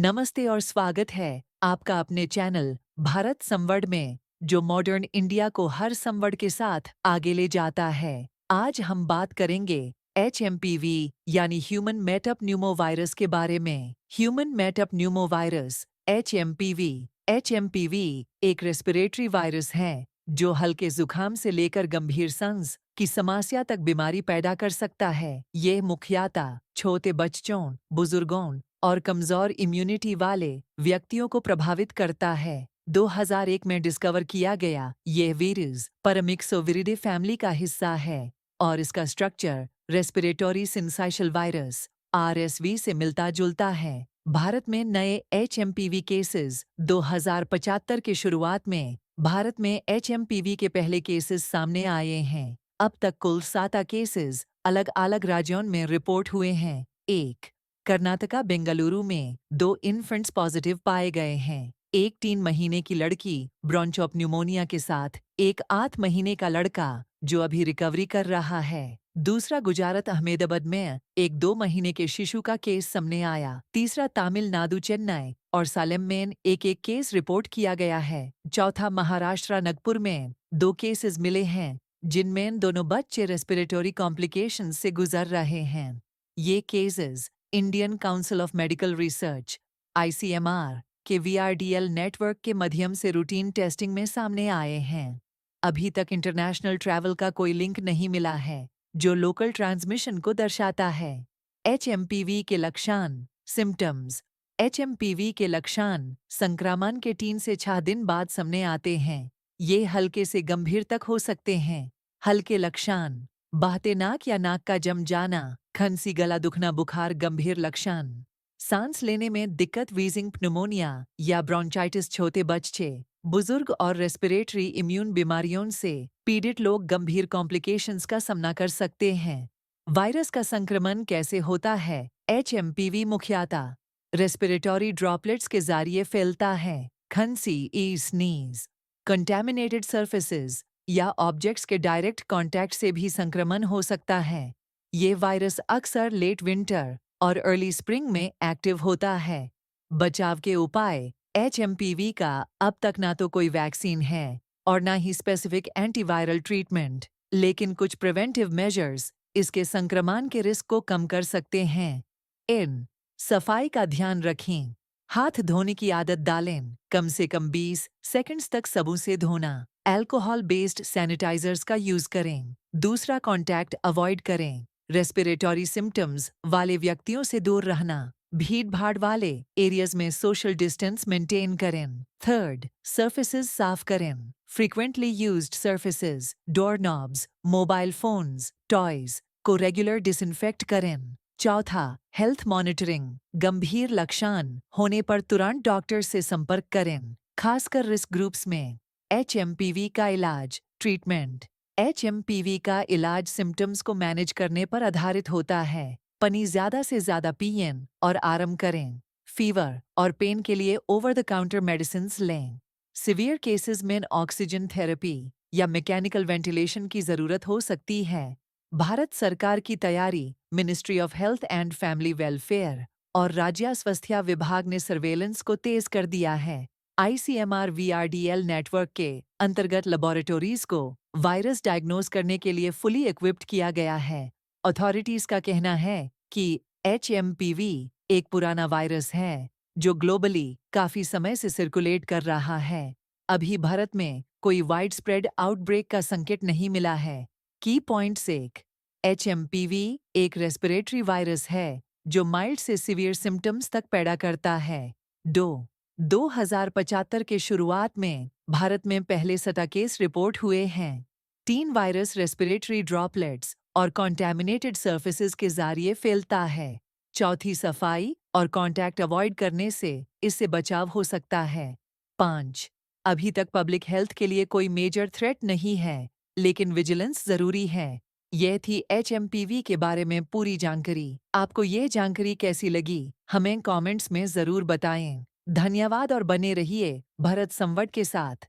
नमस्ते और स्वागत है आपका अपने चैनल भारत संवर्ड में, जो मॉडर्न इंडिया को हर संवर्ड के साथ आगे ले जाता है। आज हम बात करेंगे HMPV यानी ह्यूमन मेटाप्न्यूमोवायरस के बारे में। ह्यूमन मेटाप्न्यूमोवायरस HMPV एक रेस्पिरेटरी वायरस है जो हल्के जुकाम से लेकर गंभीर सांस की समस्या तक बीमारी पैदा कर सकता है। ये मुख्यतः छोटे बच्चों, बुजुर्गों और कमजोर इम्यूनिटी वाले व्यक्तियों को प्रभावित करता है। 2001 में डिस्कवर किया गया यह वायरस पैरामिक्सोविरिडे फैमिली का हिस्सा है और इसका स्ट्रक्चर रेस्पिरेटरी सिंसाइशल वायरस RSV से मिलता जुलता है। भारत में नए HMPV केसेस 2075 के शुरुआत में भारत में HMPV के पहले केसेस सामने आए हैं। अब तक कुल 7 केसेस अलग अलग राज्यों में रिपोर्ट हुए हैं। 1. कर्नाटका बेंगलुरु में 2 इन्फेंट्स पॉजिटिव पाए गए हैं। एक 3 महीने की लड़की ब्रोंचोपन्यूमोनिया के साथ एक 8 महीने का लड़का जो अभी रिकवरी कर रहा है। दूसरा गुजरात अहमदाबाद में एक 2 महीने के शिशु का केस सामने आया। तीसरा तमिलनाडु चेन्नई और सालेम में एक केस रिपोर्ट किया गया है। चौथा महाराष्ट्र नागपुर में 2 केसेस मिले हैं जिनमें दोनों बच्चे रेस्पिरेटरी कॉम्प्लिकेशंस से गुजर रहे हैं। ये cases Indian council of medical research ICMR के VRDL नेटवर्क के माध्यम से रूटीन टेस्टिंग में सामने आए हैं। अभी तक इंटरनेशनल ट्रैवल का कोई लिंक नहीं मिला है जो लोकल ट्रांसमिशन को दर्शाता है। HMPV के लक्षण सिम्टम्स। HMPV के लक्षण संक्रमण के 3 से 6 दिन बाद सामने आते हैं। ये हल्के से गंभीर तक हो सकते हैं। हल्के लक्षण बहते नाक या नाक का जम जाना, खांसी, गला दुखना, बुखार। गंभीर लक्षण सांस लेने में दिक्कत, वीजिंग, प्नूमोनिया या ब्रोंचाइटिस। छोटे बच्चे, बुजुर्ग और रेस्पिरेटरी इम्यून बीमारियों से पीड़ित लोग गंभीर कॉम्प्लिकेशंस का सामना कर सकते हैं। वायरस का संक्रमण कैसे होता है? HMPV मुख्यतः रेस्पिरेटरी ड्रॉपलेट्स के जरिए फैलता है। खांसी, स्नीज, कंटेमिनेटेड सर्फेसेस या ऑब्जेक्ट्स के डायरेक्ट कांटेक्ट से भी संक्रमण हो सकता है। ये वायरस अक्सर लेट विंटर और अर्ली स्प्रिंग में एक्टिव होता है। बचाव के उपाय। HMPV का अब तक ना तो कोई वैक्सीन है और ना ही स्पेसिफिक एंटीवायरल ट्रीटमेंट, लेकिन कुछ प्रिवेंटिव मेजर्स इसके संक्रमण के रिस्क को कम कर सकते हैं। सफाई का ध्यान रखें। हाथ धोने की आदत डालें। कम से कम 20 सेकंड्स तक साबुन से धोना। अल्कोहल बेस्ड सैनिटाइजर्स का यूज करें। दूसरा कांटेक्ट अवॉइड करें। रेस्पिरेटरी सिम्टम्स वाले व्यक्तियों से दूर रहना। भीड़ भाड़ वाले एरियाज में सोशल डिस्टेंस मेंटेन करें। थर्ड, सर्फेसेस साफ करें। Frequently used surfaces, door knobs, mobile phones, toys को रेगुलर डिसइंफेक्ट करें। चौथा, हेल्थ मॉनिटरिंग। गंभीर लक्षण होने पर तुरंत डॉक्टर से संपर्क करें, खासकर रिस्क ग्रुप्स में। HMPV का इलाज, ट्रीटमेंट। HMPV का इलाज सिम्टम्स को मैनेज करने पर आधारित होता है। पानी ज्यादा से ज्यादा पिएं और आराम करें। फीवर और पेन के लिए ओवर द काउंटर मेडिसिन लें। सिवियर केसेस में ऑक्सीजन थेरेपी या मैकेनिकल वेंटिलेशन की जरूरत हो सकती है। भारत सरकार की तैयारी। Ministry of health and family welfare और राज्य स्वास्थ्य विभाग ने सर्वेलेंस को तेज कर दिया है। ICMR VRDL नेटवर्क के अंतर्गत लेबोरेटरीज को वायरस डायग्नोज करने के लिए फुली इक्विप्ड किया गया है। अथॉरिटीज का कहना है कि HMPV एक पुराना वायरस है जो ग्लोबली काफी समय से सर्कुलेट कर रहा है। अभी भारत में कोई वाइड स्प्रेड आउटब्रेक का संकेत नहीं मिला है। की पॉइंट्स। HMPV एक रेस्पिरेटरी वायरस है जो माइल्ड से सीवियर सिम्टम्स तक पैदा करता है। 2075 के शुरुआत में भारत में पहले 7 केस रिपोर्ट हुए हैं। 3 वायरस रेस्पिरेटरी ड्रॉपलेट्स और कॉन्टैमिनेटेड सर्फेसेस के जरिए फैलता है। चौथी, सफाई और कांटेक्ट अवॉइड करने से इससे बचाव हो सकता है। 5, अभी तक पब्लिक हेल्थ के लिए कोई मेजर थ्रेट नहीं है, लेकिन विजिलेंस जरूरी है। यह थी HMPV के बारे में पूरी जानकारी। आपको ये जानकारी कैसी लगी हमें कमेंट्स में जरूर बताएं। धन्यवाद और बने रहिए भारत संवाद के साथ।